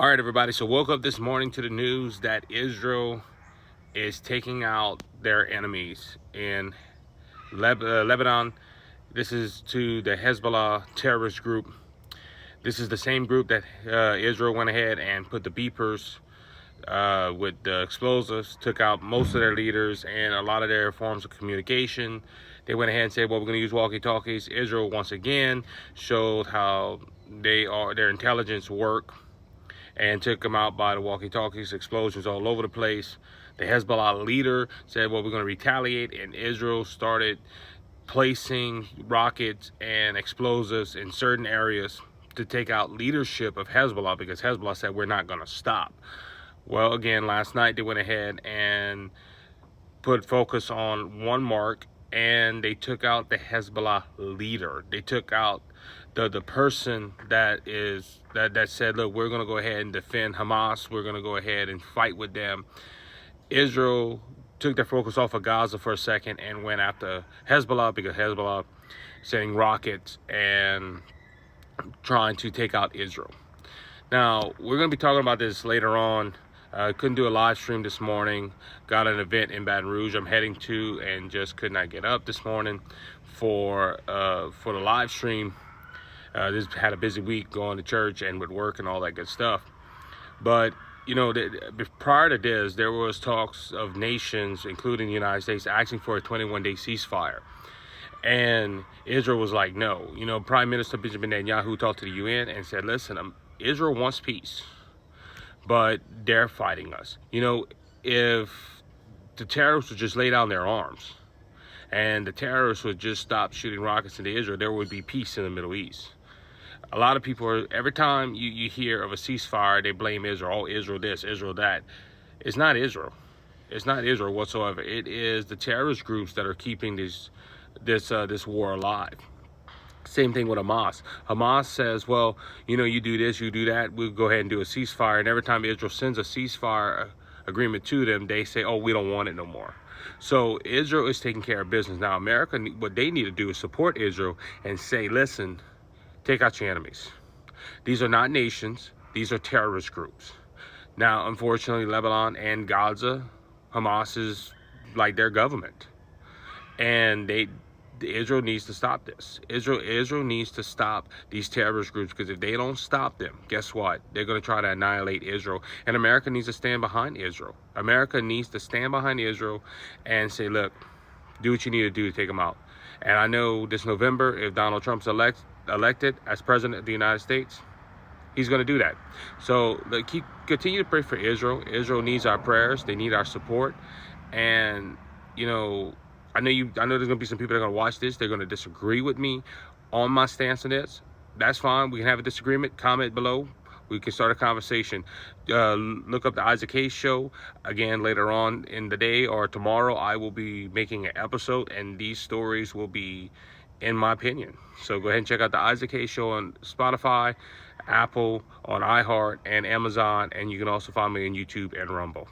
All right, everybody. So woke up this morning to the news that Israel is taking out their enemies in Lebanon. This is to the Hezbollah terrorist group. This is the same group that Israel went ahead and put the beepers with the explosives, took out most of their leaders and a lot of their forms of communication. They went ahead and said, well, we're going to use walkie-talkies. Israel once again showed how their intelligence work, and took them out by the walkie-talkies, explosions all over the place. The Hezbollah leader said, well, we're going to retaliate, and Israel started placing rockets and explosives in certain areas to take out leadership of Hezbollah, because Hezbollah said, we're not going to stop. Well, again, last night they went ahead and put focus on one mark, and they took out the Hezbollah leader. They took out the person that said, look, we're going to go ahead and defend Hamas. We're going to go ahead and fight with them. Israel took their focus off of Gaza for a second and went after Hezbollah, because Hezbollah sending rockets and trying to take out Israel. Now, we're going to be talking about this later on. Couldn't do a live stream this morning. Got an event in Baton Rouge I'm heading to, and just could not get up this morning for the live stream. Just had a busy week going to church and with work and all that good stuff. But you know, prior to this, there was talks of nations, including the United States, asking for a 21-day ceasefire. And Israel was like, no. You know, Prime Minister Benjamin Netanyahu talked to the UN and said, listen, Israel wants peace, but they're fighting us. You know, if the terrorists would just lay down their arms and the terrorists would just stop shooting rockets into Israel, there would be peace in the Middle East. A lot of people every time you hear of a ceasefire, they blame Israel. Oh, Israel this, Israel that. It's not Israel. It's not Israel whatsoever. It is the terrorist groups that are keeping this war alive. Same thing with Hamas. Hamas says, well, you know, you do this, you do that, we'll go ahead and do a ceasefire. And every time Israel sends a ceasefire agreement to them, they say, oh, we don't want it no more. So Israel is taking care of business. Now, America, what they need to do is support Israel and say, listen, take out your enemies. These are not nations. These are terrorist groups. Now, unfortunately, Lebanon and Gaza, Hamas is like their government. And Israel needs to stop this. Israel needs to stop these terrorist groups, because if they don't stop them, guess what? They're going to try to annihilate Israel. And America needs to stand behind Israel. America needs to stand behind Israel and say, look, do what you need to do to take them out. And I know this November, if Donald Trump's elected as president of the United States, he's going to do that. So continue to pray for Israel. Israel needs our prayers. They need our support. And, you know, I know there's going to be some people that are going to watch this. They're going to disagree with me on my stance on this. That's fine. We can have a disagreement. Comment below. We can start a conversation. Look up the Isaac Hayes Show. Again, later on in the day or tomorrow, I will be making an episode, and these stories will be in my opinion. So go ahead and check out the Isaac Hayes Show on Spotify, Apple, on iHeart, and Amazon. And you can also find me on YouTube and Rumble.